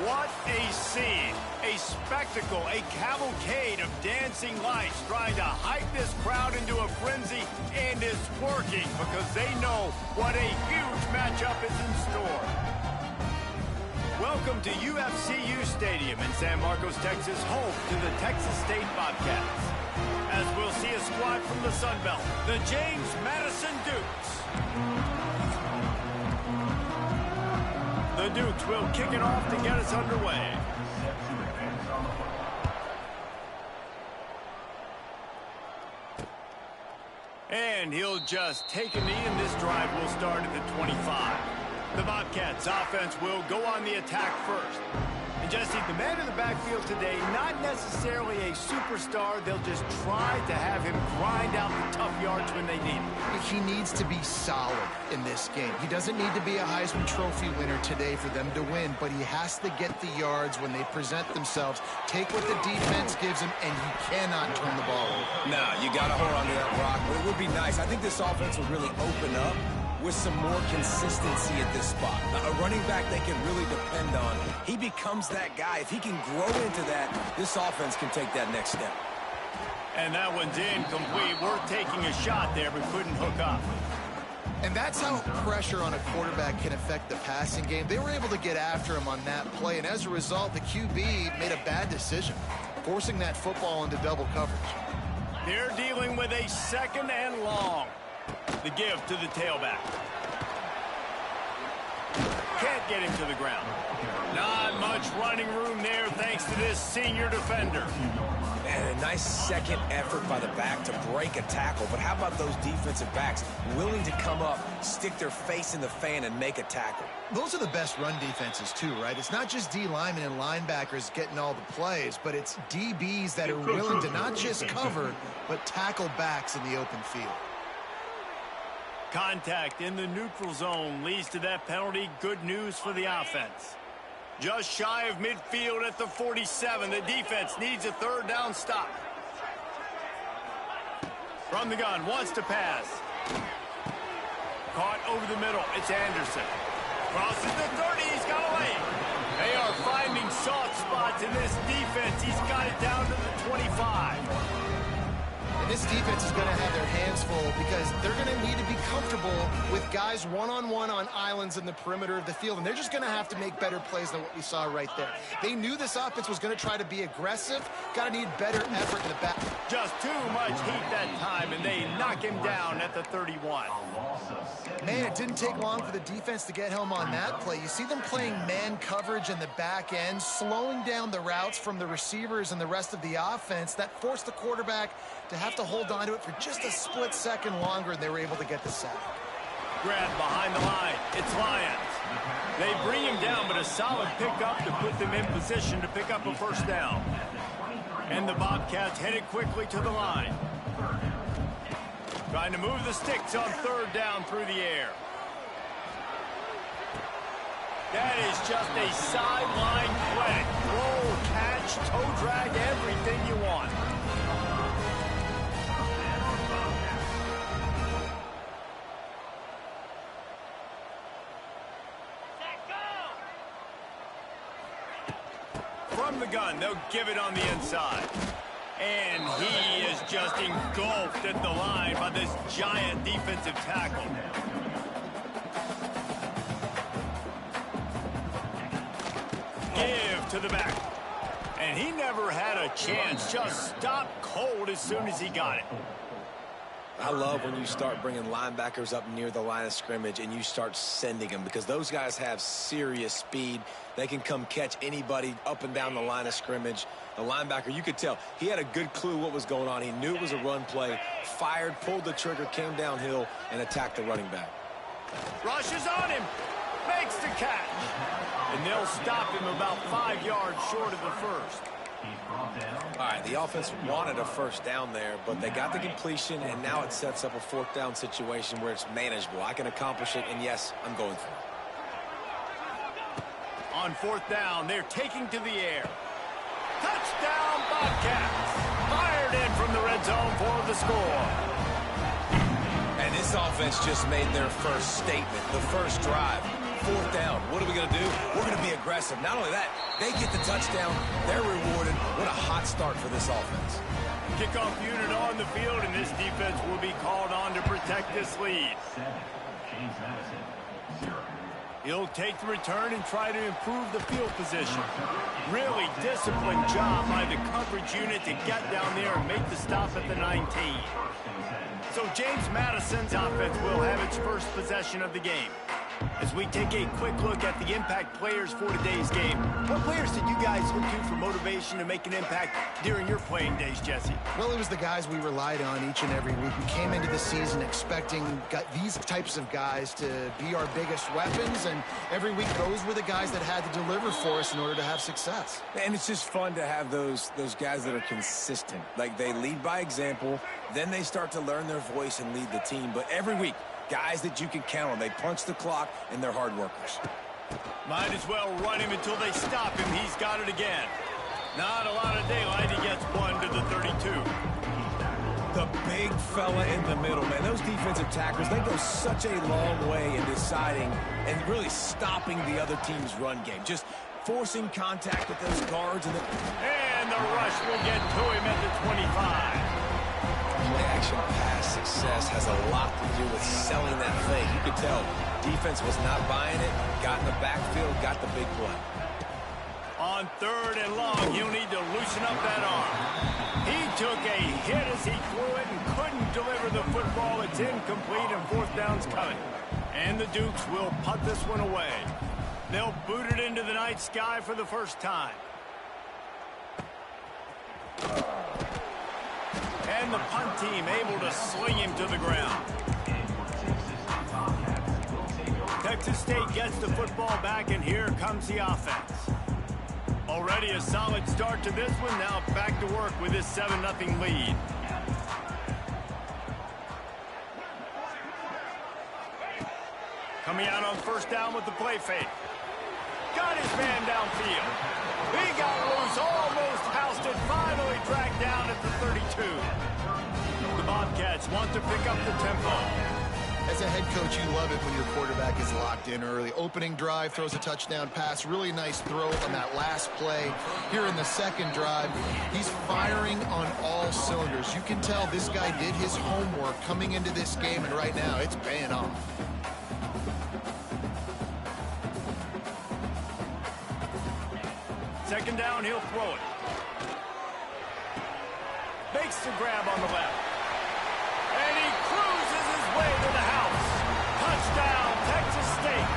What a scene, a spectacle, a cavalcade of dancing lights trying to hype this crowd into a frenzy, and it's working because they know what a huge matchup is in store. Welcome to UFCU Stadium in San Marcos, Texas, home to the Texas State Bobcats. As we'll see a squad from the Sun Belt, the James Madison Dukes. The Dukes will kick it off to get us underway. And he'll just take a knee, and this drive will start at the 25. The Bobcats offense will go on the attack first. And Jesse, the man in the backfield today, not necessarily a superstar. They'll just try to have him grind out the tough yards when they need him. He needs to be solid in this game. He doesn't need to be a Heisman Trophy winner today for them to win, but he has to get the yards when they present themselves. Take what the defense gives him, and you cannot turn the ball over. No, you got to hold on to that rock, but it would be nice. I think this offense will really open up with some more consistency at this spot. A running back they can really depend on. He becomes that guy. If he can grow into that, this offense can take that next step. And that one's incomplete. We're taking a shot there, but couldn't hook up. And that's how pressure on a quarterback can affect the passing game. They were able to get after him on that play, and as a result, the QB made a bad decision, forcing that football into double coverage. They're dealing with a second and long. The give to the tailback. Can't get him to the ground. Not much running room there thanks to this senior defender. And a nice second effort by the back to break a tackle. But how about those defensive backs willing to come up, stick their face in the fan, and make a tackle? Those are the best run defenses too, right? It's not just D linemen and linebackers getting all the plays, but it's DBs that are willing to not just cover, but tackle backs in the open field. Contact in the neutral zone leads to that penalty. Good news for the offense. Just shy of midfield at the 47. The defense needs a third down stop. From the gun, wants to pass. Caught over the middle. It's Anderson. Crosses the 30. He's got away. They are finding soft spots in this defense. He's got it down to the 25. This defense is going to have their hands full because they're going to need to be comfortable with guys one-on-one on islands in the perimeter of the field, and they're just going to have to make better plays than what we saw right there. They knew this offense was going to try to be aggressive, got to need better effort in the back. Just too much heat that time, and they knock him down at the 31. Man, it didn't take long for the defense to get home on that play. You see them playing man coverage in the back end, slowing down the routes from the receivers and the rest of the offense. That forced the quarterback to have to hold on to it for just a split second longer, and they were able to get the sack. Grab behind the line. It's Lions. They bring him down, but a solid pickup to put them in position to pick up a first down. And the Bobcats headed quickly to the line. Trying to move the sticks on third down through the air. That is just a sideline play. Roll, catch, toe drag, everything you want. From the gun, they'll give it on the inside. And he is just engulfed at the line by this giant defensive tackle. Give to the back. And he never had a chance. Just stopped cold as soon as he got it. I love when you start bringing linebackers up near the line of scrimmage and you start sending them, because those guys have serious speed. They can come catch anybody up and down the line of scrimmage. The linebacker, you could tell, he had a good clue what was going on. He knew it was a run play, fired, pulled the trigger, came downhill, and attacked the running back. Rushes on him, makes the catch. And they'll stop him about 5 yards short of the first. All right, the offense wanted a first down there, but they got the completion, and now it sets up a fourth down situation where it's manageable. I can accomplish it, and yes, I'm going for it. On fourth down, they're taking to the air. Touchdown, Bobcats. Fired in from the red zone for the score. And this offense just made their first statement, the first drive. 4th down. What are we going to do? We're going to be aggressive. Not only that, they get the touchdown. They're rewarded. What a hot start for this offense. Kickoff unit on the field, and this defense will be called on to protect this lead. He'll take the return and try to improve the field position. Really disciplined job by the coverage unit to get down there and make the stop at the 19. So James Madison's offense will have its first possession of the game. As we take a quick look at the impact players for today's game, what players did you guys look to for motivation to make an impact during your playing days, Jesse? Well, it was the guys we relied on each and every week. We came into the season expecting these types of guys to be our biggest weapons, and every week those were the guys that had to deliver for us in order to have success. And it's just fun to have those guys that are consistent. Like, they lead by example, then they start to learn their voice and lead the team. But every week, guys that you can count on. They punch the clock, and they're hard workers. Might as well run him until they stop him. He's got it again. Not a lot of daylight. He gets one to the 32. The big fella in the middle, man. Those defensive tackles, they go such a long way in deciding and really stopping the other team's run game. Just forcing contact with those guards. And the rush will get to him at the 25. Play-action pass success has a lot to do with selling that fake. You could tell defense was not buying it, got in the backfield, got the big play. On 3rd and long, he'll need to loosen up that arm. He took a hit as he threw it and couldn't deliver the football. It's incomplete, and 4th down's coming. And the Dukes will punt this one away. They'll boot it into the night sky for the first time. And the punt team able to sling him to the ground. Texas State gets the football back, and here comes the offense. Already a solid start to this one. Now back to work with this 7-0 lead. Coming out on 1st down with the play fake. Got his man downfield. He got loose, almost housed it, finally dragged down at the 32. The Bobcats want to pick up the tempo. As a head coach, you love it when your quarterback is locked in early. Opening drive, throws a touchdown pass. Really nice throw on that last play. Here in the 2nd drive, he's firing on all cylinders. You can tell this guy did his homework coming into this game, and right now it's paying off. Second down, he'll throw it. Makes the grab on the left. And he cruises his way to the house. Touchdown, Texas State.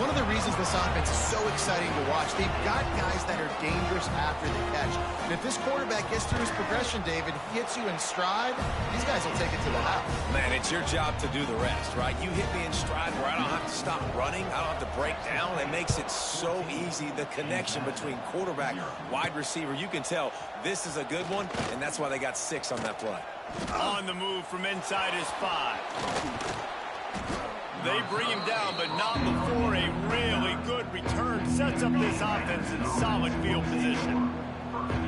One of the reasons this offense is so exciting to watch, they've got guys that are dangerous after the catch. And if this quarterback gets through his progression, David, hits you in stride, these guys will take it to the house. Man, it's your job to do the rest, right? You hit me in stride where I don't have to stop running. I don't have to break down. It makes it so easy. The connection between quarterback and wide receiver, you can tell this is a good one, and that's why they got 6 on that play. On the move from inside his 5. They bring him down, but not before a really good return sets up this offense in solid field position.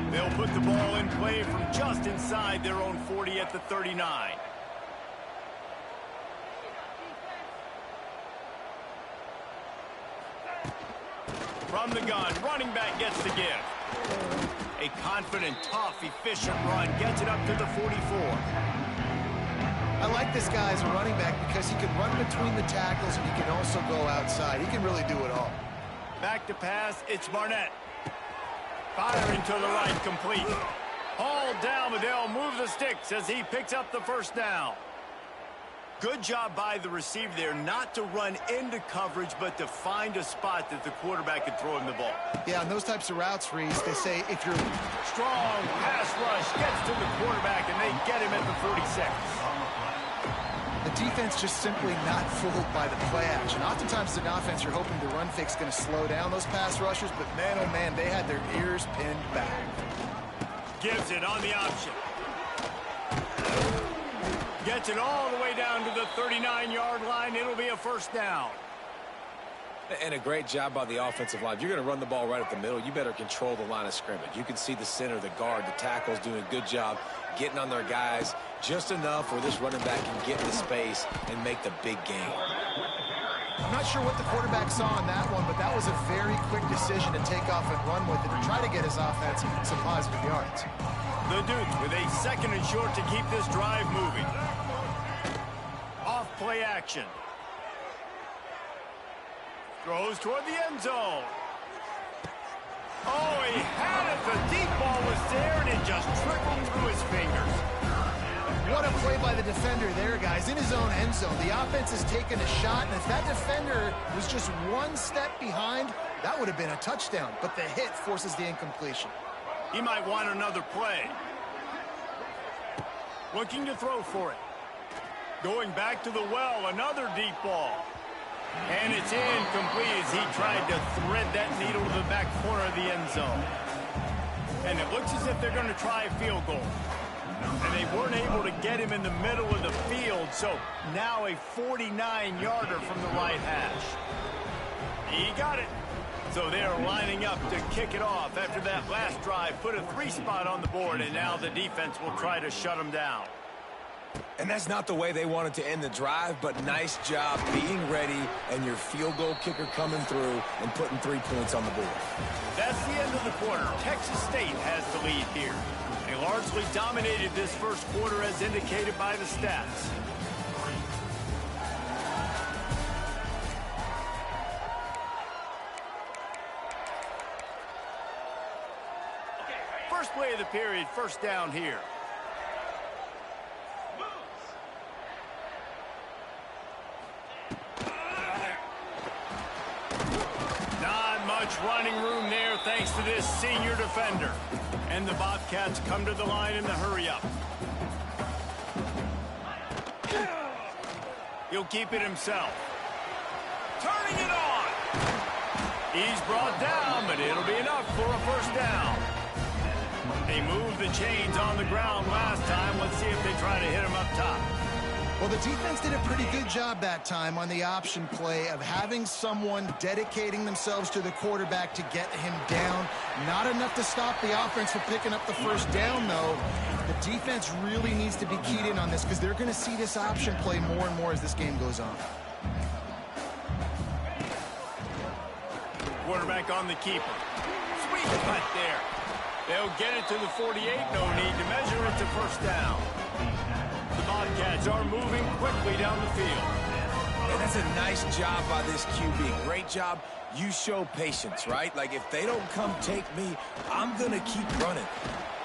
They'll put the ball in play from just inside their own 40 at the 39. From the gun, running back gets the give. A confident, tough, efficient run gets it up to the 44. I like this guy as a running back because he can run between the tackles and he can also go outside. He can really do it all. Back to pass, it's Barnett. Firing to the right, complete. Hauled down, but they'll move the sticks as he picks up the 1st down. Good job by the receiver there not to run into coverage, but to find a spot that the quarterback can throw him the ball. Yeah, on those types of routes, Reese, they say if you're... Strong pass rush gets to the quarterback, and they get him at the 46. The defense just simply not fooled by the play action. Oftentimes, in offense, you're hoping the run fake's going to slow down those pass rushers, but man, oh man, they had their ears pinned back. Gives it on the option. Gets it all the way down to the 39-yard line. It'll be a 1st down. And a great job by the offensive line. If you're going to run the ball right at the middle, you better control the line of scrimmage. You can see the center, the guard, the tackles doing a good job getting on their guys just enough where this running back can get into space and make the big game. I'm not sure what the quarterback saw on that one, but that was a very quick decision to take off and run with it and try to get his offense some positive yards. The Dukes with a 2nd and short to keep this drive moving. Off play action. Throws toward the end zone. Oh, he had it. The deep ball was there, and it just trickled through his fingers. What a play by the defender there, guys. In his own end zone, the offense has taken a shot, and if that defender was just one step behind, that would have been a touchdown. But the hit forces the incompletion. He might want another play. Looking to throw for it. Going back to the well, another deep ball. And it's incomplete as he tried to thread that needle to the back corner of the end zone. And it looks as if they're going to try a field goal. And they weren't able to get him in the middle of the field, so now a 49-yarder from the right hash. He got it. So they're lining up to kick it off after that last drive. Put a 3 spot on the board, and now the defense will try to shut him down. And that's not the way they wanted to end the drive, but nice job being ready and your field goal kicker coming through and putting 3 points on the board. That's the end of the quarter. Texas State has the lead here. They largely dominated this first quarter as indicated by the stats. First play of the period, first down here. Not much running room there thanks to this senior defender. And the Bobcats come to the line in the hurry-up. He'll keep it himself. Turning it on. He's brought down, but it'll be enough for a first down. They moved the chains on the ground last time. Let's see if they try to hit him up top. Well, the defense did a pretty good job that time on the option play of having someone dedicating themselves to the quarterback to get him down. Not enough to stop the offense from picking up the first down, though. The defense really needs to be keyed in on this because they're going to see this option play more and more as this game goes on. Quarterback on the keeper. Sweet cut there. They'll get it to the 48. No need to measure it to first down. The Bobcats are moving quickly down the field. And that's a nice job by this QB. Great job. You show patience, right? Like, if they don't come take me, I'm going to keep running.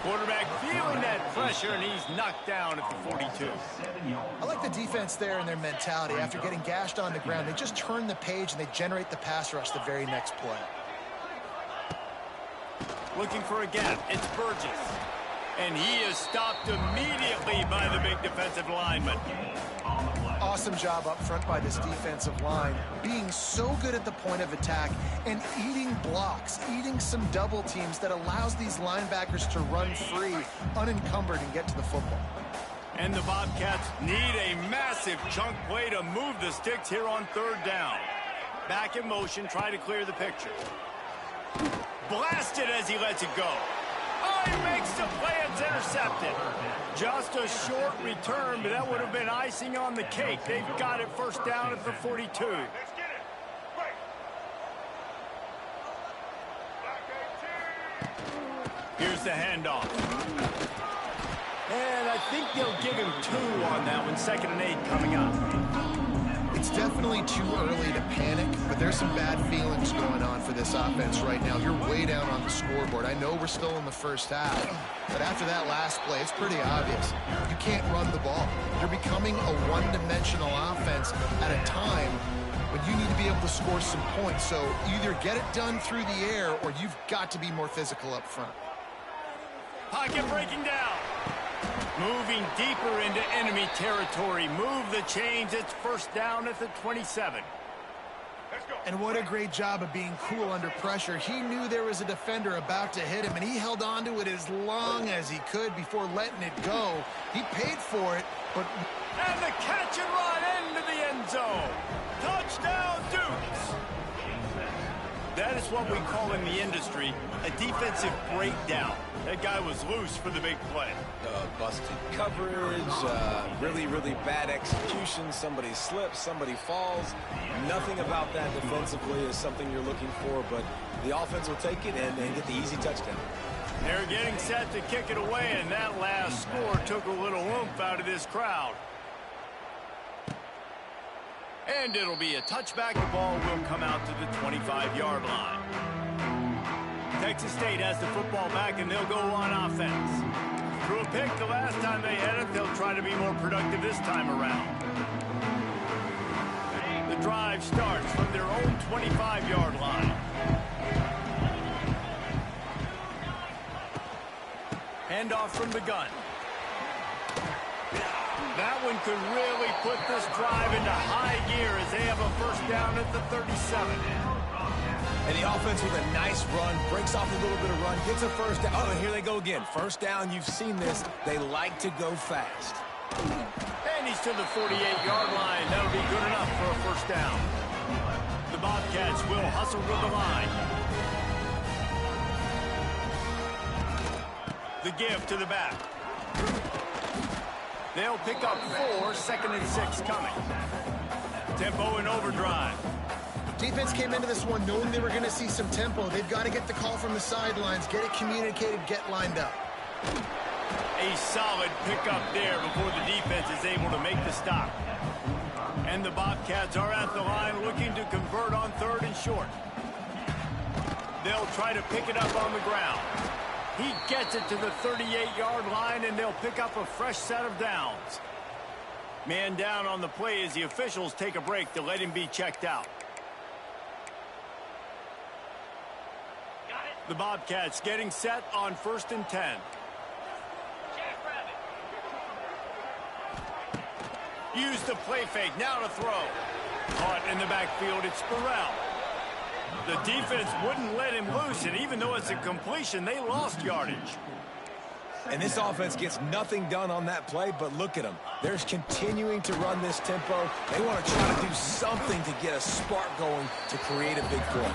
Quarterback feeling that pressure, and he's knocked down at the 42. I like the defense there and their mentality. After getting gashed on the ground, they just turn the page and they generate the pass rush the very next play. Looking for a gap. It's Burgess. And he is stopped immediately by the big defensive lineman. Awesome job up front by this defensive line, being so good at the point of attack and eating blocks, eating some double teams that allows these linebackers to run free, unencumbered, and get to the football. And the Bobcats need a massive chunk play to move the sticks here on third down. Back in motion, try to clear the picture. Blasted as he lets it go. Oh, he makes the play. It's intercepted. Just a short return, but that would have been icing on the cake. They've got it first down at the 42. Here's the handoff. And I think they'll give him 2 on that one. 2nd and 8 coming up. It's definitely too early to panic, but there's some bad feelings going on for this offense right now. You're way down on the scoreboard. I know we're still in the first half, but after that last play, it's pretty obvious. You can't run the ball. You're becoming a one-dimensional offense at a time when you need to be able to score some points. So either get it done through the air or you've got to be more physical up front. Pocket breaking down. Moving deeper into enemy territory. Move the chains. It's first down at the 27. And what a great job of being cool under pressure. He knew there was a defender about to hit him, and he held on to it as long as he could before letting it go. He paid for it, but... And the catch and run into the end zone. Touchdown, Dukes. That is what we call in the industry a defensive breakdown. That guy was loose for the big play. Busted coverage, really, really bad execution. Somebody slips, somebody falls. Nothing about that defensively is something you're looking for, but the offense will take it and get the easy touchdown. They're getting set to kick it away, and that last score took a little oomph out of this crowd. And it'll be a touchback. The ball will come out to the 25-yard line. Texas State has the football back, and they'll go on offense. Threw a pick the last time they had it. They'll try to be more productive this time around. The drive starts from their own 25-yard line. Handoff from the gun. That one could really put this drive into high gear as they have a first down at the 37. And the offense with a nice run, breaks off a little bit of run, gets a first down. Oh, and here they go again. First down, you've seen this. They like to go fast. And he's to the 48-yard line. That'll be good enough for a first down. The Bobcats will hustle with the line. The give to the back. They'll pick up 4, 2nd and 6 coming. Tempo in overdrive. Defense came into this one knowing they were going to see some tempo. They've got to get the call from the sidelines, get it communicated, get lined up. A solid pickup there before the defense is able to make the stop. And the Bobcats are at the line looking to convert on 3rd and short. They'll try to pick it up on the ground. He gets it to the 38-yard line, and they'll pick up a fresh set of downs. Man down on the play as the officials take a break to let him be checked out. The Bobcats getting set on 1st and 10. Use the play fake, now to throw. Caught in the backfield, it's Burrell. The defense wouldn't let him loose, and even though it's a completion, they lost yardage. And this offense gets nothing done on that play, but look at them. They're continuing to run this tempo. They want to try to do something to get a spark going to create a big play.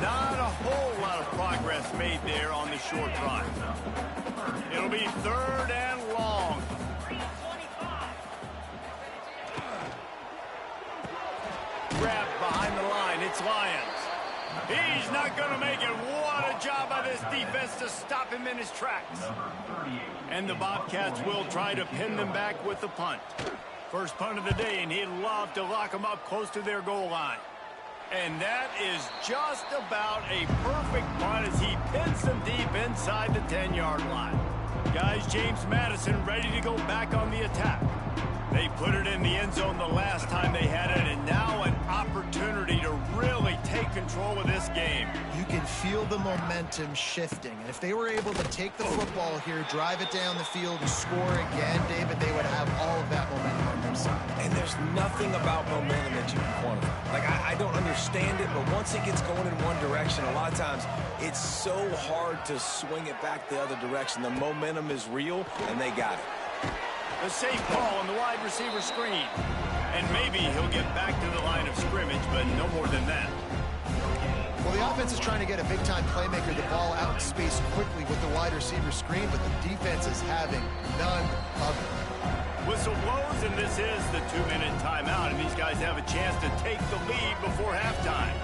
Not a whole lot of progress made there on the short drive. It'll be 3rd and long. Wrapped behind the line, it's Lyons. He's not going to make it. What a job by this defense to stop him in his tracks. And the Bobcats will try to pin them back with the punt. First punt of the day, and he'd love to lock them up close to their goal line. And that is just about a perfect punt as he pins them deep inside the 10-yard line. Guys, James Madison ready to go back on the attack. They put it in the end zone the last time they had it, and now an opportunity to really take control of this game. You can feel the momentum shifting. And if they were able to take the football here, drive it down the field, and score again, David, they would have all of that momentum on their side. And there's nothing about momentum that you can quantify. Like, I don't understand it, but once it gets going in one direction, a lot of times it's so hard to swing it back the other direction. The momentum is real, and they got it. A safe call on the wide receiver screen. And maybe he'll get back to the line of scrimmage, but no more than that. Well, the offense is trying to get a big-time playmaker the ball out in space quickly with the wide receiver screen, but the defense is having none of it. Whistle blows, and this is the 2-minute timeout, and these guys have a chance to take the lead before halftime.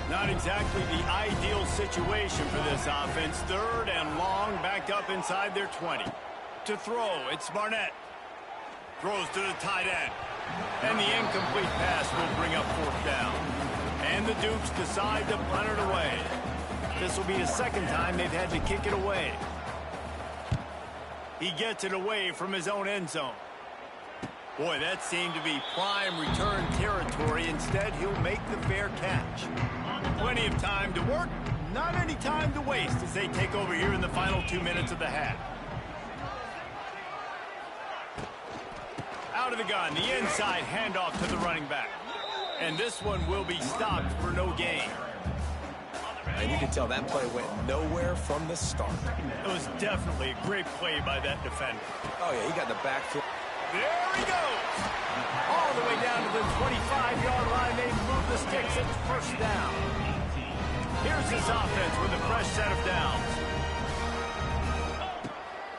Not exactly the ideal situation for this offense. 3rd and long, backed up inside their 20. To throw, it's Barnett. Throws to the tight end. And the incomplete pass will bring up 4th down. And the Dukes decide to punt it away. This will be the 2nd time they've had to kick it away. He gets it away from his own end zone. Boy, that seemed to be prime return territory. Instead, he'll make the fair catch. Plenty of time to work, not any time to waste as they take over here in the final 2 minutes of the half. Out of the gun, the inside handoff to the running back. And this one will be stopped for no gain. And you can tell that play went nowhere from the start. It was definitely a great play by that defender. Oh, yeah, he got the back foot. There he goes. All the way down to the 25-yard line. They move the sticks at 1st down. Here's this offense with a fresh set of downs.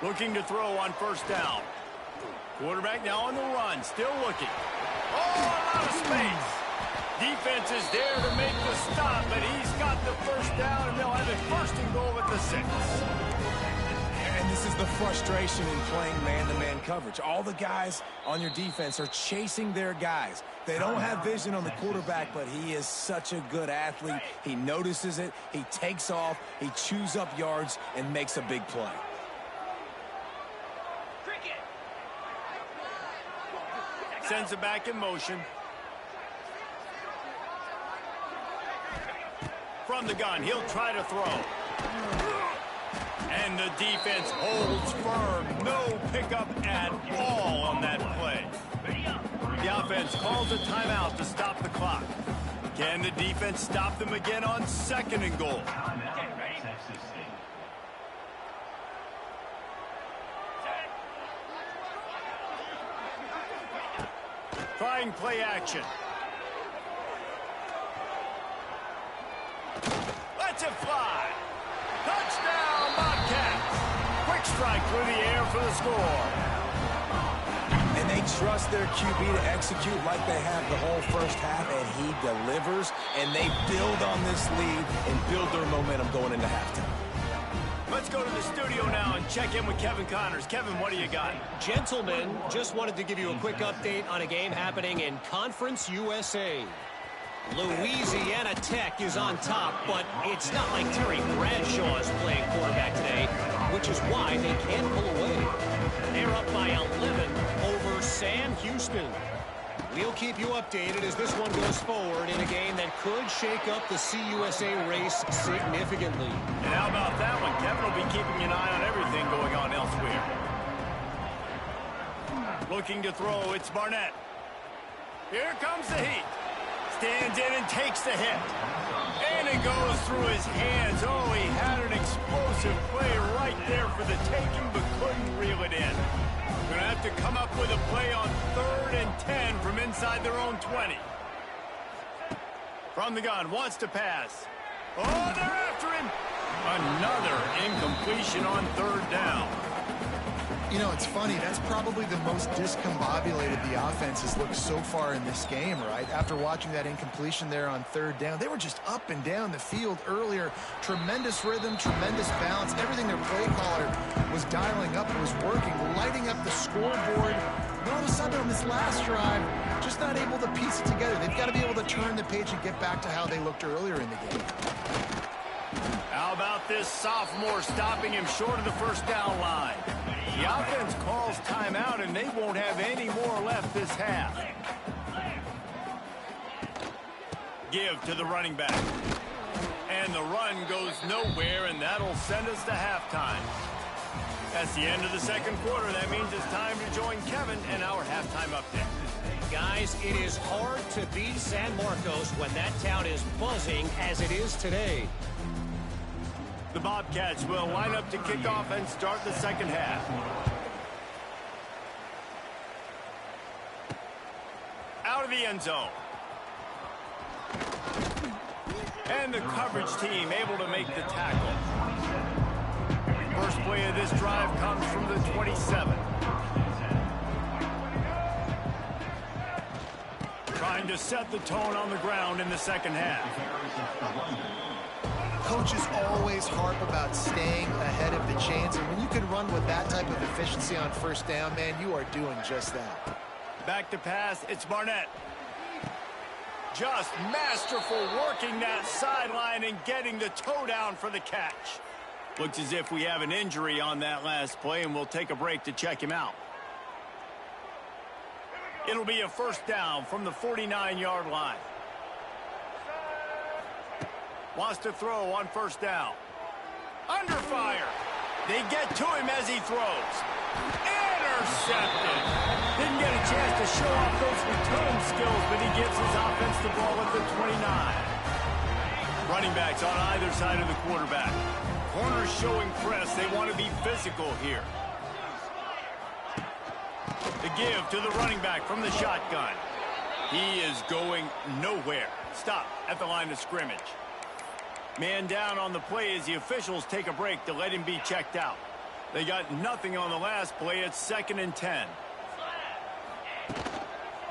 Looking to throw on first down. Quarterback now on the run, still looking. Oh, a lot of space. Defense is there to make the stop, but he's got the first down, and they'll have it first and goal at the 6. And this is the frustration in playing man-to-man coverage. All the guys on your defense are chasing their guys. They don't have vision on the quarterback, but he is such a good athlete. He notices it, he takes off, he chews up yards, and makes a big play. Sends it back in motion. From the gun, he'll try to throw. And the defense holds firm. No pickup at all on that play. The offense calls a timeout to stop the clock. Can the defense stop them again on 2nd and goal? Trying play action. Lets it fly. Touchdown, Bobcats. Quick strike through the air for the score. And they trust their QB to execute like they have the whole first half, and he delivers, and they build on this lead and build their momentum going into halftime. Let's go to the studio now and check in with Kevin Connors. Kevin, what do you got? Gentlemen, just wanted to give you a quick update on a game happening in Conference USA. Louisiana Tech is on top, but it's not like Terry Bradshaw is playing quarterback today, which is why they can't pull away. They're up by 11 over Sam Houston. We'll keep you updated as this one goes forward in a game that could shake up the CUSA race significantly. And how about that one? Kevin will be keeping an eye on everything going on elsewhere. Looking to throw, it's Barnett. Here comes the heat. Stands in and takes the hit. And it goes through his hands. Oh, he had an explosive play right there for the taking, but couldn't reel it in. Going to have to come up with a play on 3rd and 10 from inside their own 20. From the gun, wants to pass. Oh, they're after him. Another incompletion on 3rd down. You know, it's funny. That's probably the most discombobulated the offense has looked so far in this game, right? After watching that incompletion there on 3rd down, they were just up and down the field earlier. Tremendous rhythm, tremendous balance. Everything their play caller was dialing up was working, lighting up the scoreboard. And all of a sudden on this last drive, just not able to piece it together. They've got to be able to turn the page and get back to how they looked earlier in the game. How about this sophomore stopping him short of the first down line? The offense calls timeout, and they won't have any more left this half. Give to the running back. And the run goes nowhere, and that'll send us to halftime. That's the end of the 2nd quarter. That means it's time to join Kevin and our halftime update. Guys, it is hard to beat San Marcos when that town is buzzing as it is today. The Bobcats will line up to kick off and start the 2nd half. Out of the end zone. And the coverage team able to make the tackle. First play of this drive comes from the 27. Trying to set the tone on the ground in the 2nd half. Coaches always harp about staying ahead of the chains, and when you can run with that type of efficiency on 1st down, man, you are doing just that. Back to pass, it's Barnett. Just masterful working that sideline and getting the toe down for the catch. Looks as if we have an injury on that last play, and we'll take a break to check him out. It'll be a 1st down from the 49-yard line. Wants to throw on 1st down. Under fire. They get to him as he throws. Intercepted. Didn't get a chance to show off those return skills, but he gives his offense the ball at the 29. Running backs on either side of the quarterback. Corners showing press. They want to be physical here. The give to the running back from the shotgun. He is going nowhere. Stop at the line of scrimmage. Man down on the play as the officials take a break to let him be checked out. They got nothing on the last play. It's 2nd and 10.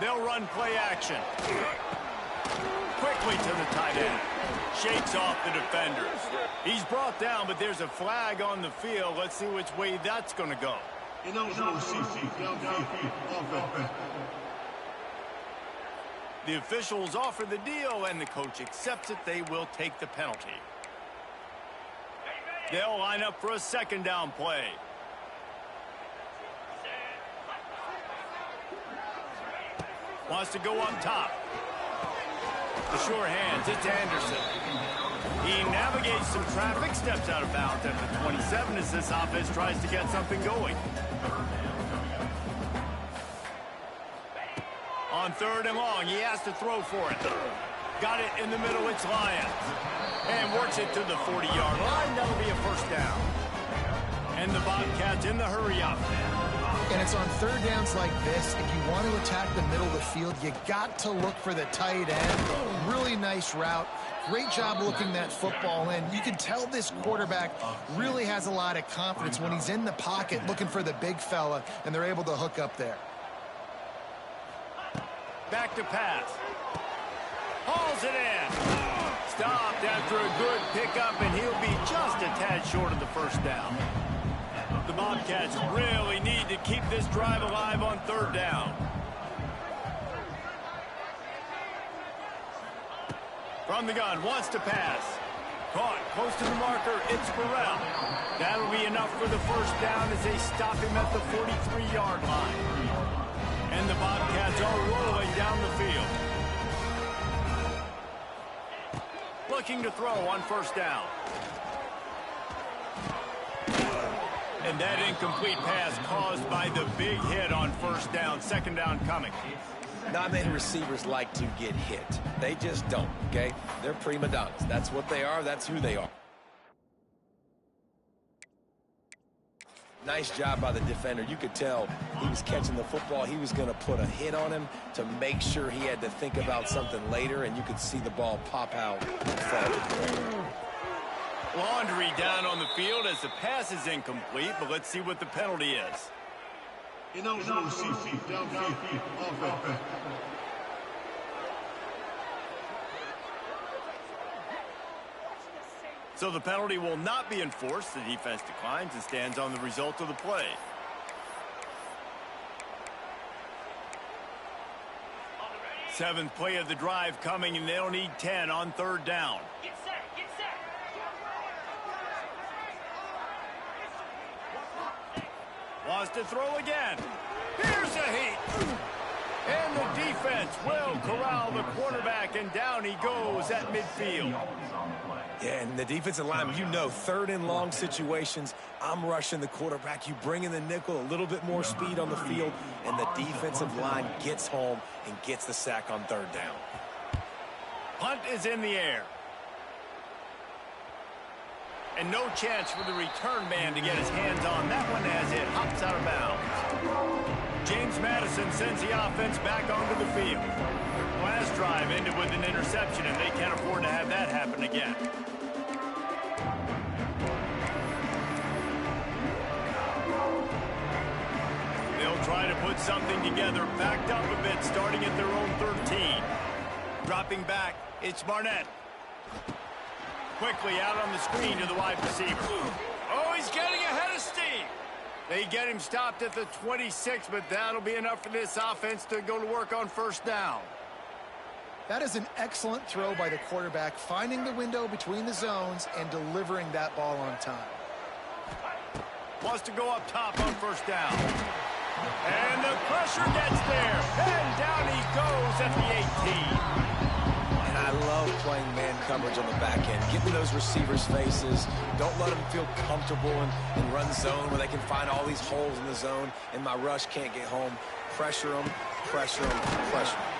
They'll run play action. Quickly to the tight end. Shakes off the defenders. He's brought down, but there's a flag on the field. Let's see which way that's going to go. The officials offer the deal, and the coach accepts it. They will take the penalty. They'll line up for a 2nd down play. Wants to go up top. The sure hands, it's Anderson. He navigates some traffic, steps out of bounds at the 27 as this offense tries to get something going. On 3rd and long, he has to throw for it. Got it in the middle, it's Lyons. And works it to the 40-yard line. That'll be a 1st down. And the Bobcats in the hurry-up. And it's on 3rd downs like this. If you want to attack the middle of the field, you got to look for the tight end. Really nice route. Great job looking that football in. You can tell this quarterback really has a lot of confidence when he's in the pocket looking for the big fella, and they're able to hook up there. Back to pass. Hauls it in. Stopped after a good pickup, and he'll be just a tad short of the 1st down. The Bobcats really need to keep this drive alive on 3rd down. From the gun, wants to pass. Caught close to the marker, it's Burrell. That'll be enough for the 1st down as they stop him at the 43-yard line. And the Bobcats are rolling down the field. Looking to throw on 1st down. And that incomplete pass caused by the big hit on 1st down. 2nd down coming. Not many receivers like to get hit. They just don't, okay? They're prima donnas. That's what they are. That's who they are. Nice job by the defender. You could tell he was catching the football. He was going to put a hit on him to make sure he had to think about something later, and you could see the ball pop out and fall. Laundry down on the field as the pass is incomplete, but let's see what the penalty is. So the penalty will not be enforced. The defense declines and stands on the result of the play. Seventh play of the drive coming, and they'll need 10 on 3rd down. Get set, get set. Wants to throw again. Here's a heat. And the defense will corral the quarterback, and down he goes at midfield. Yeah, and the defensive lineman, you know, 3rd and long situations, I'm rushing the quarterback. You bring in the nickel, a little bit more speed on the field, and the defensive line gets home and gets the sack on 3rd down. Punt is in the air. And no chance for the return man to get his hands on that one as it hops out of bounds. James Madison sends the offense back onto the field. Last drive ended with an interception, and they can't afford to have that happen again. They'll try to put something together, backed up a bit, starting at their own 13. Dropping back, it's Barnett. Quickly out on the screen to the wide receiver. Oh, he's getting ahead of steam. They get him stopped at the 26, but that'll be enough for this offense to go to work on 1st down. That is an excellent throw by the quarterback, finding the window between the zones and delivering that ball on time. Wants to go up top on 1st down. And the pressure gets there. And down he goes at the 18. And I love playing man coverage on the back end. Get in those receivers' faces. Don't let them feel comfortable and run zone where they can find all these holes in the zone and my rush can't get home. Pressure them, pressure them, pressure them.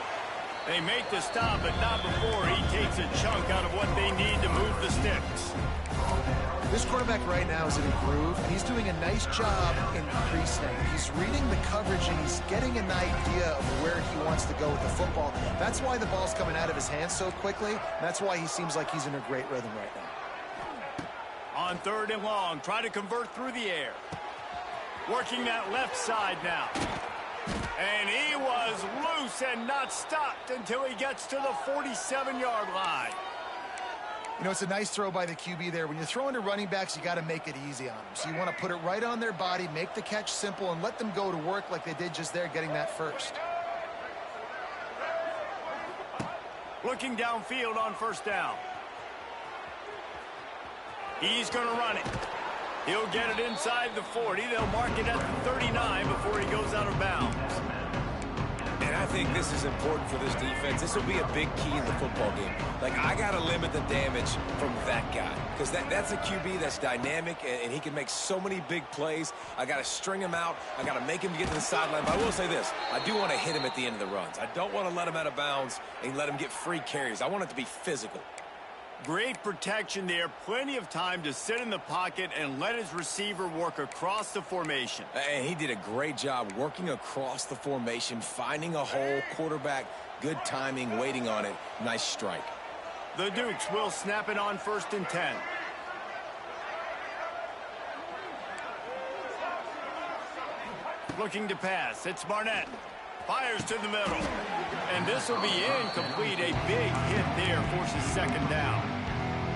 They make the stop, but not before he takes a chunk out of what they need to move the sticks. This quarterback right now is in a groove, and he's doing a nice job in pre-snap. He's reading the coverage, and he's getting an idea of where he wants to go with the football. That's why the ball's coming out of his hands so quickly. That's why he seems like he's in a great rhythm right now. On 3rd and long, try to convert through the air. Working that left side now. And he was loose and not stopped until he gets to the 47-yard line. You know, it's a nice throw by the QB there. When you're throwing to running backs, you got to make it easy on them. So you want to put it right on their body, make the catch simple, and let them go to work like they did just there, getting that first. Looking downfield on 1st down. He's going to run it. He'll get it inside the 40. They'll mark it at the 39 before he goes out of bounds. And I think this is important for this defense. This will be a big key in the football game. Like, I got to limit the damage from that guy because that's a QB that's dynamic, and he can make so many big plays. I got to string him out. I got to make him get to the sideline. But I will say this. I do want to hit him at the end of the runs. I don't want to let him out of bounds and let him get free carries. I want it to be physical. Great protection there. Plenty of time to sit in the pocket and let his receiver work across the formation. And he did a great job working across the formation, finding a hole, quarterback, good timing, waiting on it. Nice strike. The Dukes will snap it on 1st and 10. Looking to pass. It's Barnett. Fires to the middle. And this will be incomplete. A big hit there forces 2nd down.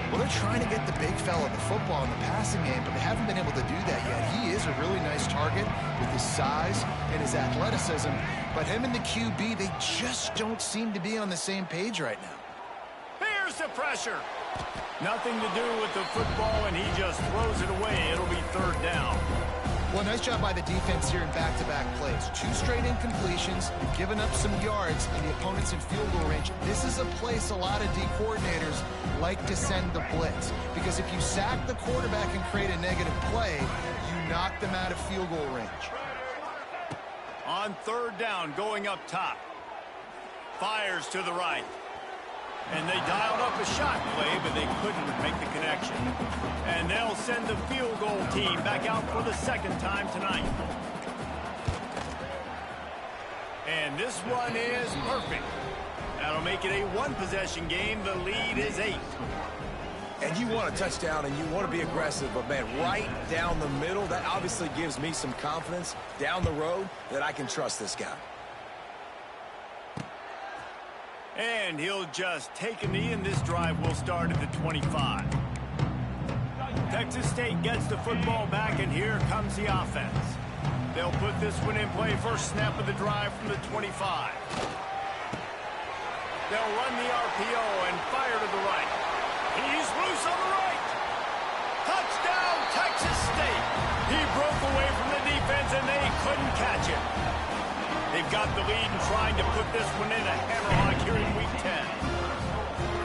Well, they're trying to get the big fella the football in the passing game, but they haven't been able to do that yet. He is a really nice target with his size and his athleticism, but him and the QB, they just don't seem to be on the same page right now. Here's the pressure. Nothing to do with the football, and he just throws it away. It'll be 3rd down. Well, nice job by the defense here in back-to-back plays. 2 straight incompletions, giving up some yards, and the opponent's in field goal range. This is a place a lot of D coordinators like to send the blitz, because if you sack the quarterback and create a negative play, you knock them out of field goal range. On 3rd down, going up top. Fires to the right. And they dialed up a shot play, but they couldn't make the connection. And they'll send the field goal team back out for the 2nd time tonight. And this one is perfect. That'll make it a 1-possession game. The lead is 8. And you want a touchdown, and you want to be aggressive, but, man, right down the middle, that obviously gives me some confidence down the road that I can trust this guy. And he'll just take a knee, and this drive will start at the 25. Texas State gets the football back, and here comes the offense. They'll put this one in play. First snap of the drive from the 25. They'll run the RPO and fire to the right. He's loose on the right. Touchdown, Texas State. He broke away from the defense, and they couldn't catch him. They've got the lead and trying to put this one in a hammerlock here in Week 10.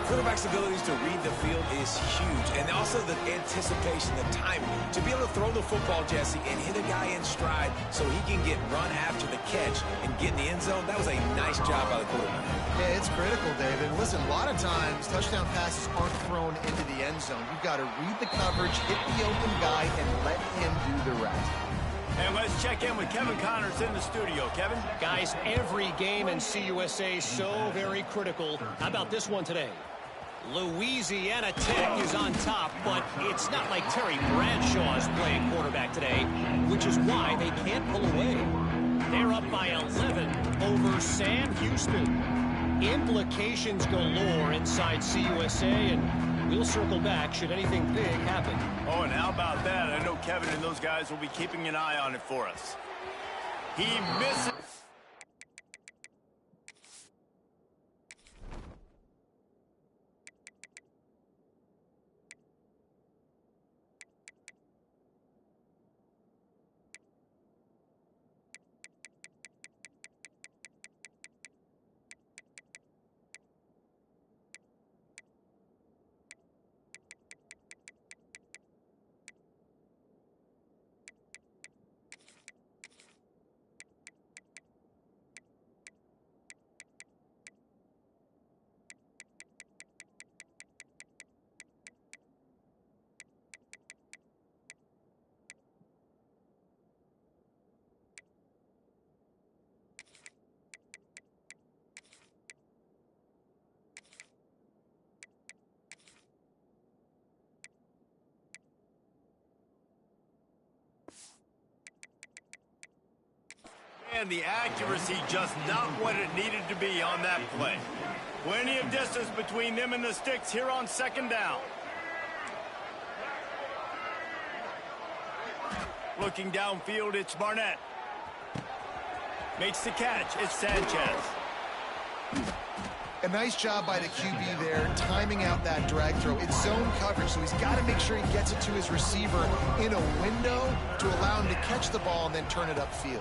Quarterback's abilities to read the field is huge, and also the anticipation, the timing. To be able to throw the football, Jesse, and hit a guy in stride so he can get run after the catch and get in the end zone, that was a nice job by the quarterback. Yeah, it's critical, David. Listen, a lot of times touchdown passes aren't thrown into the end zone. You've got to read the coverage, hit the open guy, and let him do the rest. And let's check in with Kevin Connors in the studio. Kevin? Guys, every game in CUSA is so very critical. How about this one today? Louisiana Tech is on top, but it's not like Terry Bradshaw is playing quarterback today, which is why they can't pull away. They're up by 11 over Sam Houston. Implications galore inside CUSA, and we'll circle back should anything big happen. Oh, and how about that? I know Kevin and those guys will be keeping an eye on it for us. He misses. and the accuracy just not what it needed to be on that play. Plenty of distance between them and the sticks here on second down. Looking downfield, it's Barnett. Makes the catch, it's Sanchez. A nice job by the QB there, timing out that drag throw. It's zone coverage, so he's got to make sure he gets it to his receiver in a window to allow him to catch the ball and then turn it upfield.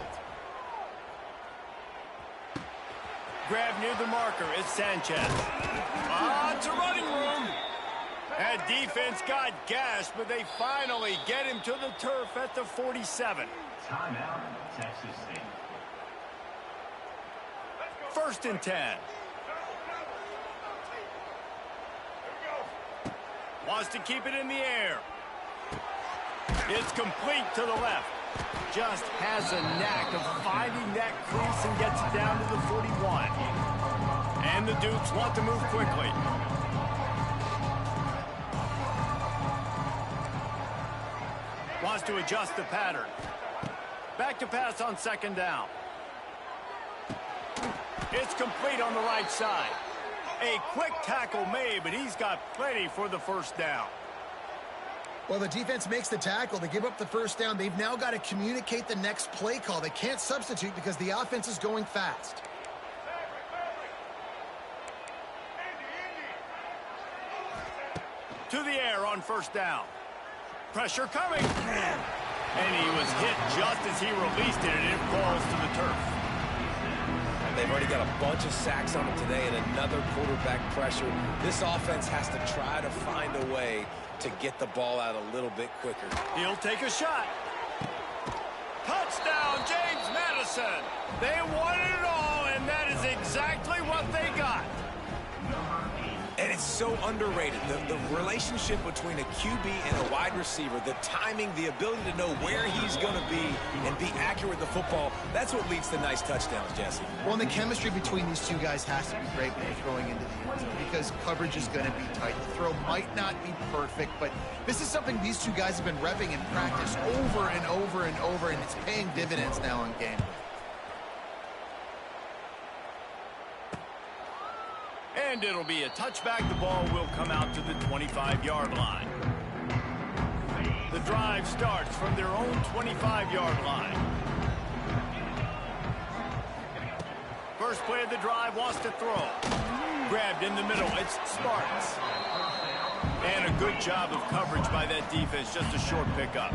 Grab near the marker, it's Sanchez. It's a running room. That defense got gashed, but they finally get him to the turf at the 47. Timeout, Texas State. First and 10. Wants to keep it in the air. It's complete to the left. Just has a knack of finding that crease and gets it down to the 41. And the Dukes want to move quickly. Wants to adjust the pattern. Back to pass on second down. It's complete on the right side. A quick tackle made, but he's got plenty for the first down. Well, the defense makes the tackle. They give up the first down. They've now got to communicate the next play call. They can't substitute because the offense is going fast. To the air on first down. Pressure coming. And he was hit just as he released it, and it falls to the turf. They've already got a bunch of sacks on them today and another quarterback pressure. This offense has to try to find a way to get the ball out a little bit quicker. He'll take a shot. Touchdown, James Madison. They wanted it all, and that is exactly what they got. And it's so underrated. The relationship between a QB and a wide receiver, the timing, the ability to know where he's going to be and be accurate with the football, that's what leads to nice touchdowns, Jesse. Well, and the chemistry between these two guys has to be great when they're throwing into the end zone because coverage is going to be tight. The throw might not be perfect, but this is something these two guys have been repping in practice over and over and over, and it's paying dividends now in game. And it'll be a touchback. The ball will come out to the 25-yard line. The drive starts from their own 25-yard line. First play of the drive, wants to throw. Grabbed in the middle, it's Sparks. And a good job of coverage by that defense, just a short pickup.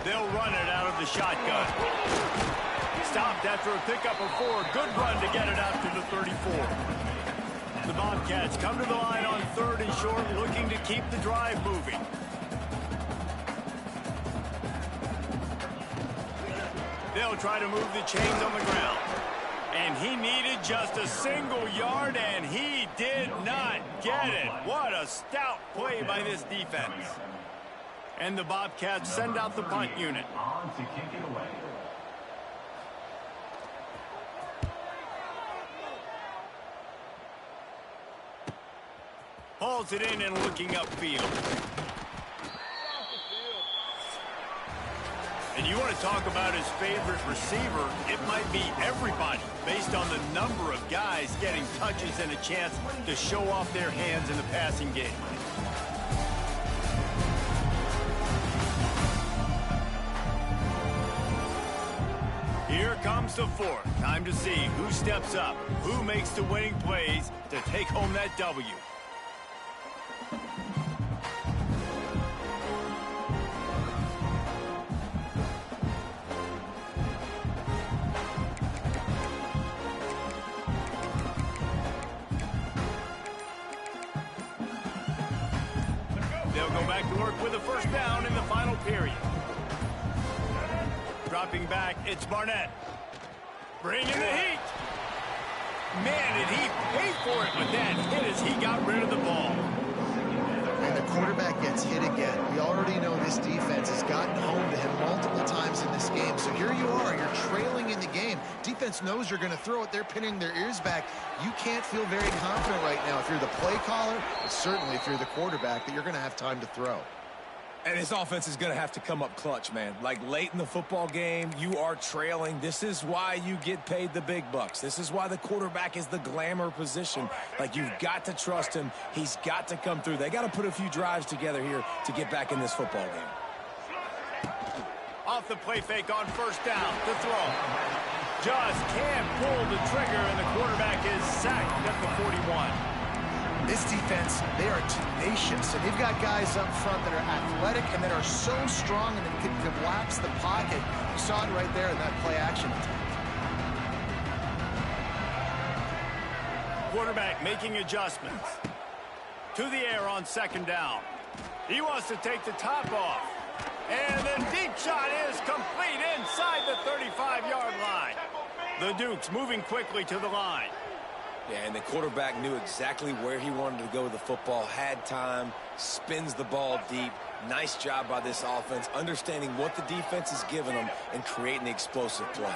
They'll run it out of the shotgun. Stopped after a pickup of 4. Good run to get it out to the 34. The Bobcats come to the line on third and short, looking to keep the drive moving. They'll try to move the chains on the ground. And he needed just a single yard, and he did not get it. What a stout play by this defense. And the Bobcats send out the punt unit. On to kick it away. Hauls it in and looking upfield. And you want to talk about his favorite receiver, it might be everybody based on the number of guys getting touches and a chance to show off their hands in the passing game. Here comes the fourth. Time to see who steps up, who makes the winning plays to take home that W. They'll go back to work with a first down in the final period. Dropping back, it's Barnett. Bringing the heat. Man, did he pay for it with that hit as he got rid of the ball. And the quarterback gets hit again. We already know this defense has gotten home to him multiple times in this game. So here you are, you're trailing in the game. Defense knows you're going to throw it. They're pinning their ears back. You can't feel very confident right now if you're the play caller, but certainly if you're the quarterback, that you're going to have time to throw. And this offense is going to have to come up clutch, man. Like late in the football game, you are trailing. This is why you get paid the big bucks. This is why the quarterback is the glamour position. Like, you've got to trust him. He's got to come through. They got to put a few drives together here to get back in this football game. Off the play fake on first down to throw. Just can't pull the trigger, and the quarterback is sacked at the 41. This defense, they are tenacious, and they've got guys up front that are athletic and that are so strong and that can collapse the pocket. You saw it right there in that play action. Quarterback making adjustments. To the air on second down. He wants to take the top off. And the deep shot is complete inside the 35-yard line. The Dukes moving quickly to the line. Yeah, and the quarterback knew exactly where he wanted to go with the football, had time, spins the ball deep. Nice job by this offense, understanding what the defense is giving them and creating the explosive play.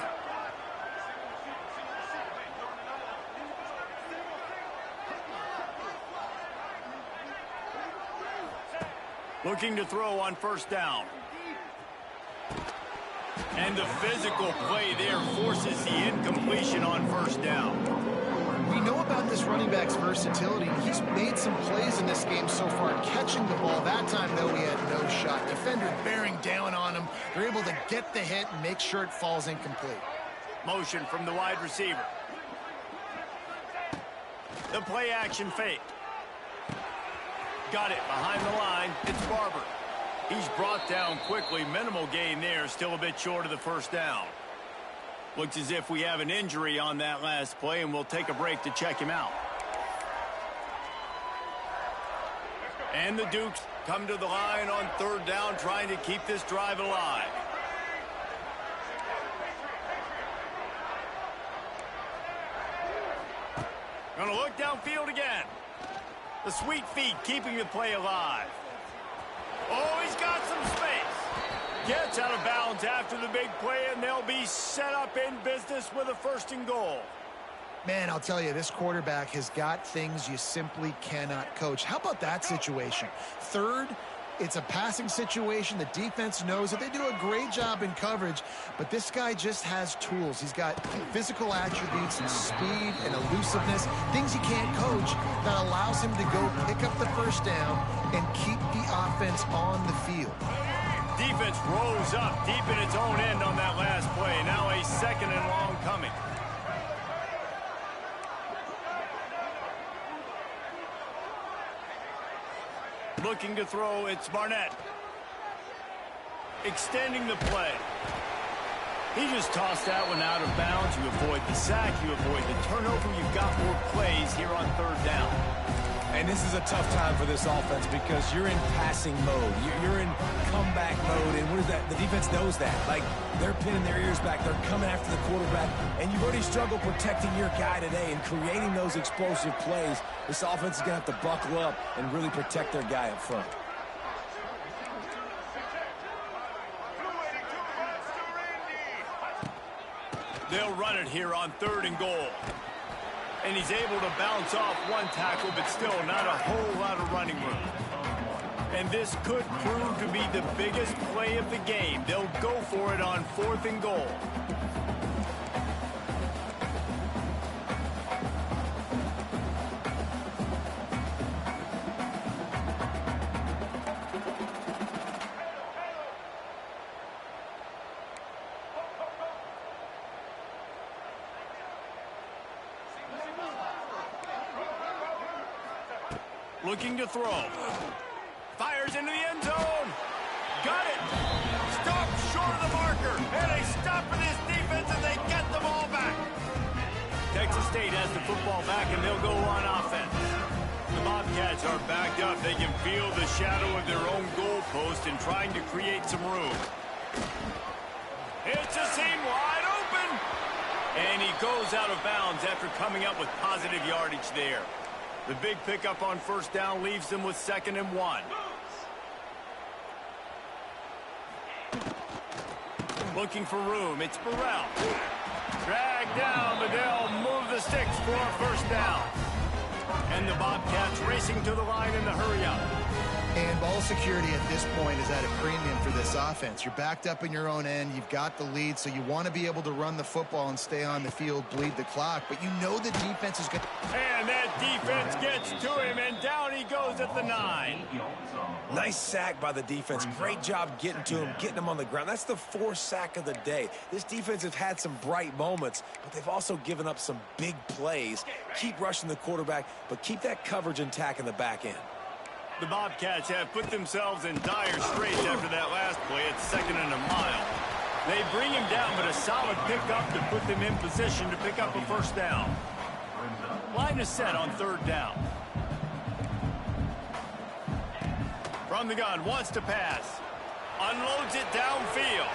Looking to throw on first down. And the physical play there forces the incompletion on first down. We know about this running back's versatility. He's made some plays in this game so far, catching the ball. That time, though, he had no shot. Defender bearing down on him. They're able to get the hit and make sure it falls incomplete. Motion from the wide receiver. The play action fake. Got it behind the line. It's Barber. He's brought down quickly. Minimal gain there. Still a bit short of the first down. Looks as if we have an injury on that last play, and we'll take a break to check him out. And the Dukes come to the line on third down, trying to keep this drive alive. Gonna look downfield again. The sweet feet keeping the play alive. Oh, he's got some space. Gets out of bounds after the big play, and they'll be set up in business with a 1st and goal. Man, I'll tell you, this quarterback has got things you simply cannot coach. How about that situation? Third, it's a passing situation. The defense knows it. They do a great job in coverage, but this guy just has tools. He's got physical attributes and speed and elusiveness, things he can't coach, that allows him to go pick up the first down and keep the offense on the field. Defense rose up deep in its own end on that last play. Now a 2nd and long coming. Looking to throw, it's Barnett. Extending the play. He just tossed that one out of bounds. You avoid the sack, you avoid the turnover. You've got more plays here on third down. And this is a tough time for this offense because you're in passing mode. You're in comeback mode, and what is that? The defense knows that. Like, they're pinning their ears back. They're coming after the quarterback, and you've already struggled protecting your guy today and creating those explosive plays. This offense is going to have to buckle up and really protect their guy up front. They'll run it here on 3rd and goal. And he's able to bounce off one tackle, but still not a whole lot of running room. And this could prove to be the biggest play of the game. They'll go for it on 4th and goal. Looking to throw. Fires into the end zone. Got it. Stopped short of the marker. And they stop for this defense and they get the ball back. Texas State has the football back and they'll go on offense. The Bobcats are backed up. They can feel the shadow of their own goalpost and trying to create some room. It's a seam wide open. And he goes out of bounds after coming up with positive yardage there. The big pickup on first down leaves them with 2nd and 1. Looking for room. It's Burrell. Dragged down, but they'll move the sticks for a first down. And the Bobcats racing to the line in the hurry up. And ball security at this point is at a premium for this offense. You're backed up in your own end. You've got the lead, so you want to be able to run the football and stay on the field, bleed the clock. But you know the defense is going to... And that defense gets to him, and down he goes at the 9. Nice sack by the defense. Great job getting to him, getting him on the ground. That's the 4th sack of the day. This defense has had some bright moments, but they've also given up some big plays. Keep rushing the quarterback, but keep that coverage intact in the back end. The Bobcats have put themselves in dire straits after that last play. It's 2nd and a mile. They bring him down, but a solid pickup to put them in position to pick up a first down. Line is set on 3rd down. From the gun, wants to pass. Unloads it downfield.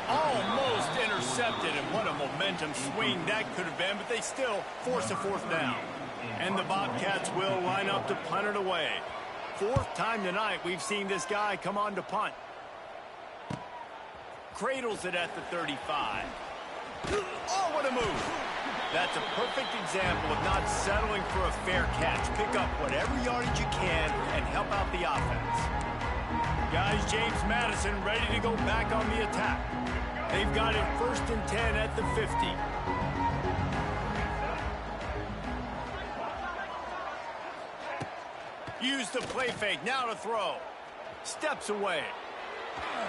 Almost intercepted, and what a momentum swing that could have been, but they still force a 4th down. And the Bobcats will line up to punt it away. 4th time tonight we've seen this guy come on to punt. Cradles it at the 35. Oh, what a move. That's a perfect example of not settling for a fair catch. Pick up whatever yardage you can and help out the offense. Guys, James Madison ready to go back on the attack. They've got it 1st and 10 at the 50. Use the play fake, now to throw. Steps away.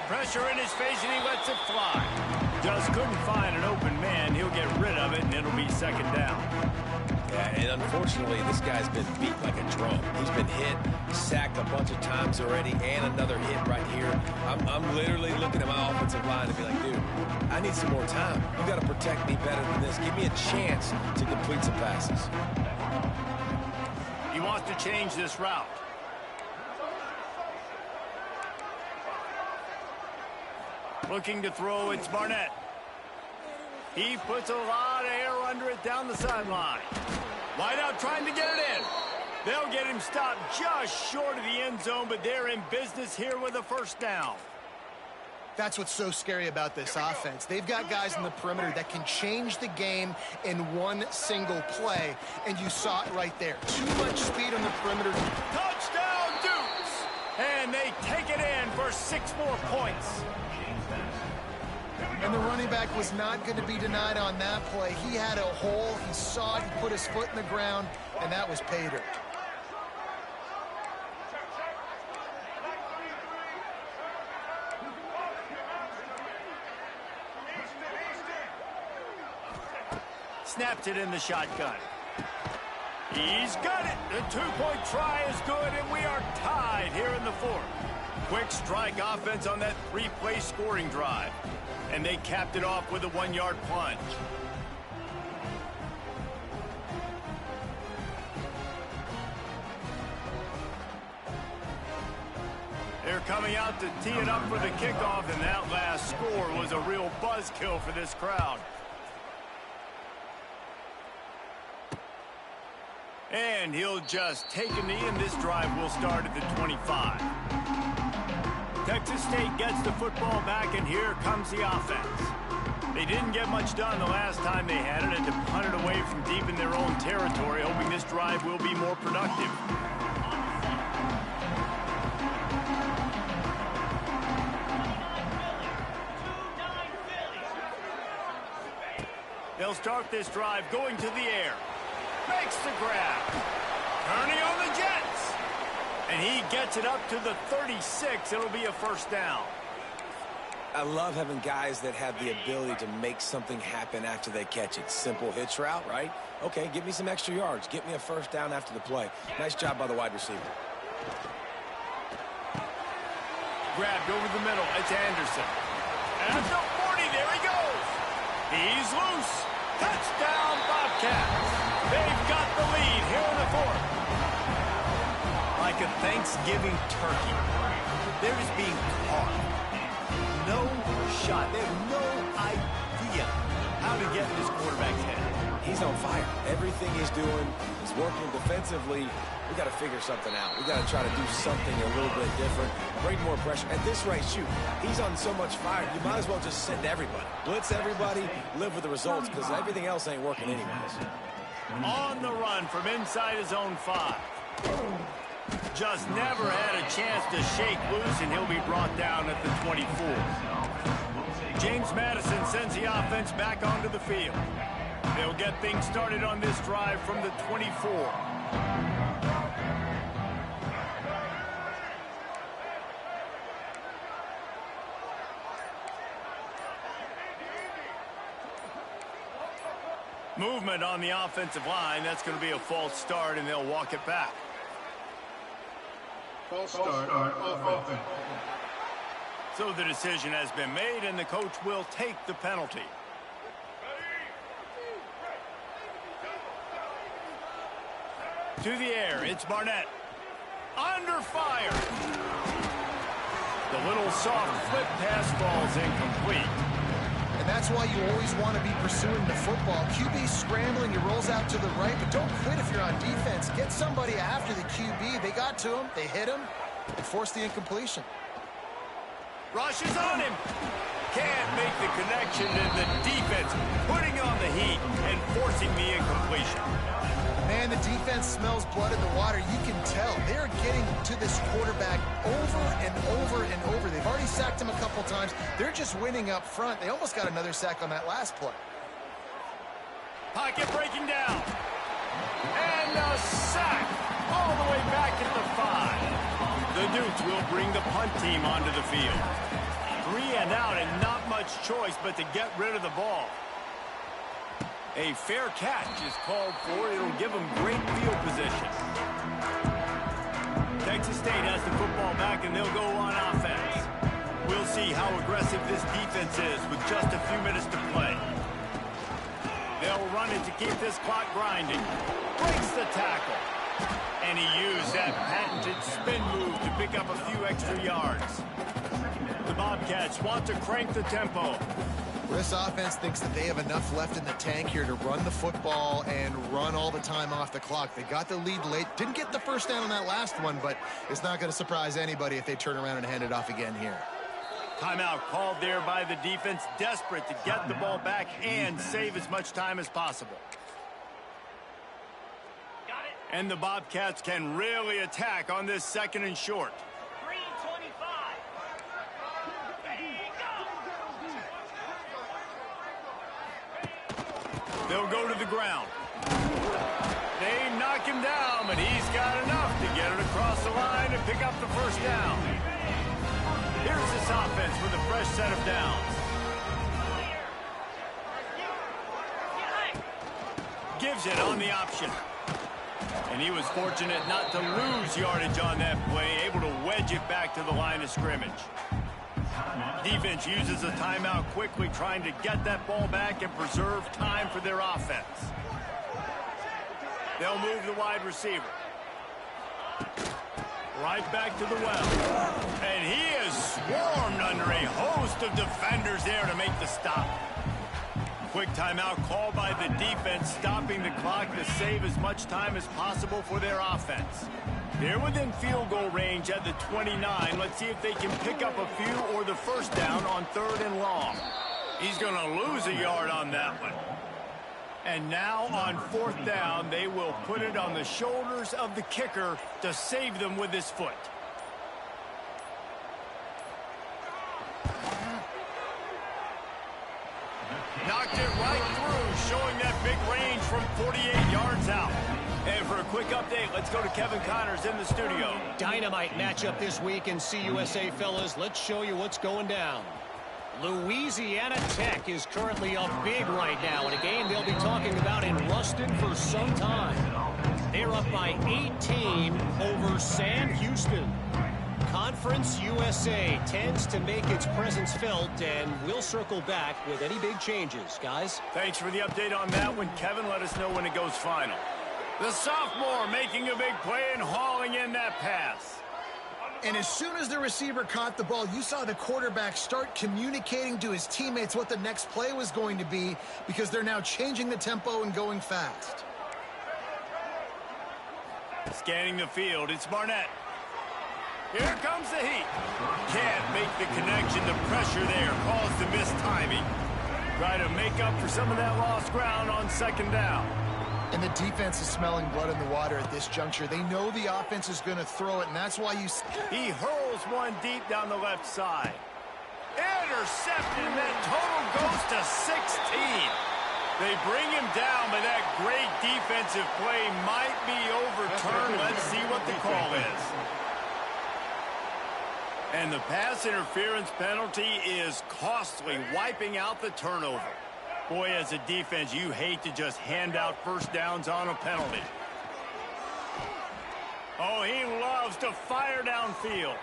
Pressure in his face, and he lets it fly. Just couldn't find an open man. He'll get rid of it, and it'll be 2nd down. Yeah, and unfortunately, this guy's been beat like a drum. He's been hit, sacked a bunch of times already, and another hit right here. I'm literally looking at my offensive line and be like, dude, I need some more time. You got to protect me better than this. Give me a chance to complete some passes. He wants to change this route. Looking to throw, it's Barnett. He puts a lot of air under it down the sideline. Wide out trying to get it in. They'll get him stopped just short of the end zone, but they're in business here with a first down. That's what's so scary about this offense. They've got guys in the perimeter that can change the game in one single play, and you saw it right there. Too much speed on the perimeter. Touchdown, Dukes! And they take it in for 6 more points. And the running back was not going to be denied on that play. He had a hole, he saw it, he put his foot in the ground, and that was pay dirt. Snaps it in the shotgun. He's got it. The 2-point try is good, and we are tied here in the 4th. Quick strike offense on that 3-play scoring drive. And they capped it off with a 1-yard plunge. They're coming out to tee it up for the kickoff, and that last score was a real buzzkill for this crowd. And he'll just take a knee, and this drive will start at the 25. Texas State gets the football back, and here comes the offense. They didn't get much done the last time they had it, and to punt it away from deep in their own territory, hoping this drive will be more productive. They'll start this drive going to the air. Makes the grab. Turning on the Jets. And he gets it up to the 36. It'll be a first down. I love having guys that have the ability to make something happen after they catch it. Simple hitch route, right? Okay, give me some extra yards. Get me a first down after the play. Nice job by the wide receiver. Grabbed over the middle. It's Anderson. At the 40, there he goes. He's loose. Touchdown, Bobcats. They've got the lead here in the 4th. Like a Thanksgiving turkey, they're just being caught. No shot. They have no idea how to get in this quarterback's head. He's on fire. Everything he's doing is working defensively. We got to figure something out. We got to try to do something a little bit different. Bring more pressure. At this rate, shoot, he's on so much fire, you might as well just send everybody. Blitz everybody, live with the results, because everything else ain't working anyways. On the run from inside his own 5. just never had a chance to shake loose, and he'll be brought down at the 24. James Madison sends the offense back onto the field. They'll get things started on this drive from the 24. Movement on the offensive line. That's going to be a false start, and they'll walk it back. False start on offense. So the decision has been made, and the coach will take the penalty. To the air, it's Barnett. Under fire. The little soft flip pass falls incomplete. And that's why you always want to be pursuing the football. QB scrambling, he rolls out to the right, but don't quit if you're on defense. Get somebody after the QB. They got to him, they hit him, and forced the incompletion. Rushes on him. Can't make the connection, and the defense putting on the heat and forcing the incompletion. Man, the defense smells blood in the water. You can tell. They're getting to this quarterback over and over and over. They've already sacked him a couple times. They're just winning up front. They almost got another sack on that last play. Pocket breaking down. And a sack all the way back at the 5. The Dukes will bring the punt team onto the field. 3 and out, and not much choice but to get rid of the ball. A fair catch is called for. It'll give them great field position. Texas State has the football back, and they'll go on offense. We'll see how aggressive this defense is with just a few minutes to play. They'll run it to keep this clock grinding. Breaks the tackle. And he used that patented spin move to pick up a few extra yards. The Bobcats want to crank the tempo. This offense thinks that they have enough left in the tank here to run the football and run all the time off the clock. They got the lead late. Didn't get the first down on that last one, but it's not going to surprise anybody if they turn around and hand it off again here. Timeout called there by the defense, desperate to get the ball back and save as much time as possible. And the Bobcats can really attack on this 2nd and short. They'll go to the ground. They knock him down, but he's got enough to get it across the line and pick up the first down. Here's this offense with a fresh set of downs. Gives it on the option. And he was fortunate not to lose yardage on that play, able to wedge it back to the line of scrimmage. Defense uses a timeout quickly, trying to get that ball back and preserve time for their offense. They'll move the wide receiver. Right back to the well. And he is swarmed under a host of defenders there to make the stop. Quick timeout called by the defense, stopping the clock to save as much time as possible for their offense. They're within field goal range at the 29. Let's see if they can pick up a few or the first down on 3rd and long. He's going to lose a yard on that one. And now on 4th down, they will put it on the shoulders of the kicker to save them with his foot. Knocked it right through, showing that big range from 48 yards out. And for a quick update, let's go to Kevin Connors in the studio. Dynamite matchup this week in CUSA, fellas. Let's show you what's going down. Louisiana Tech is currently up big right now in a game they'll be talking about in Ruston for some time. They're up by 18 over Sam Houston. Conference USA tends to make its presence felt, and we'll circle back with any big changes. Guys? Thanks for the update on that one, Kevin. Let us know when it goes final. The sophomore making a big play and hauling in that pass. And as soon as the receiver caught the ball, you saw the quarterback start communicating to his teammates what the next play was going to be, because they're now changing the tempo and going fast. Scanning the field, it's Barnett. Here comes the heat. Can't make the connection. The pressure there caused the missed timing. Try to make up for some of that lost ground on 2nd down. And the defense is smelling blood in the water at this juncture. They know the offense is going to throw it, and that's why you... He hurls one deep down the left side. Intercepted, and that total goes to 16. They bring him down, but that great defensive play might be overturned. Let's see what the call is. And the pass interference penalty is costly, wiping out the turnover. Boy, as a defense, you hate to just hand out first downs on a penalty. Oh, he loves to fire downfield.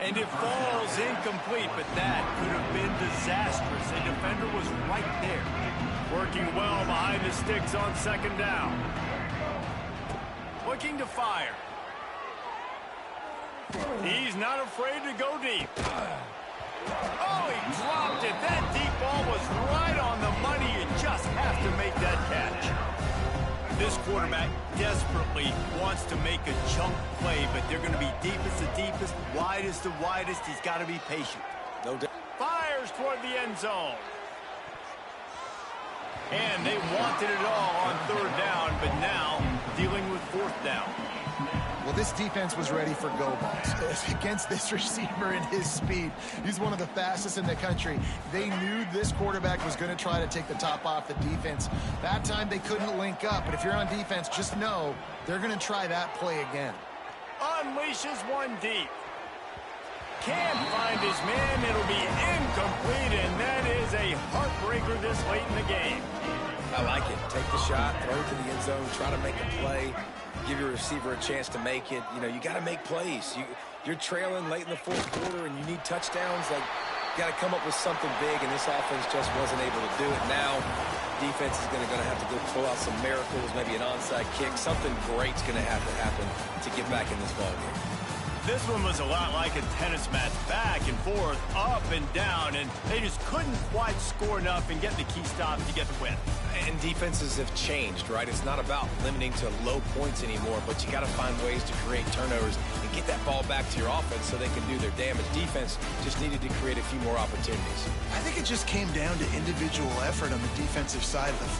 And it falls incomplete, but that could have been disastrous. A defender was right there. Working well behind the sticks on second down. Looking to fire. He's not afraid to go deep. Oh, he dropped it. That deep ball was right on the money. You just have to make that catch. This quarterback desperately wants to make a chunk play, but they're going to be deepest to deepest, widest to widest. He's got to be patient. No doubt. Fires toward the end zone. And they wanted it all on third down, but now dealing with fourth down. Well, this defense was ready for go balls. Against this receiver and his speed, he's one of the fastest in the country. They knew this quarterback was going to try to take the top off the defense. That time they couldn't link up, but if you're on defense, just know they're going to try that play again. Unleashes one deep. Can't find his man. It'll be incomplete, and that is a heartbreaker this late in the game. I like it. Take the shot, throw it to the end zone, try to make a play, give your receiver a chance to make it. You know, you got to make plays. You're trailing late in the fourth quarter, and you need touchdowns. Like, you got to come up with something big, and this offense just wasn't able to do it. Now, defense is going to have to go pull out some miracles, maybe an onside kick. Something great's going to have to happen to get back in this ballgame. This one was a lot like a tennis match, back and forth, up and down, and they just couldn't quite score enough and get the key stop to get the win. And defenses have changed, right? It's not about limiting to low points anymore, but you got to find ways to create turnovers and get that ball back to your offense so they can do their damage. Defense just needed to create a few more opportunities. I think it just came down to individual effort on the defensive side of the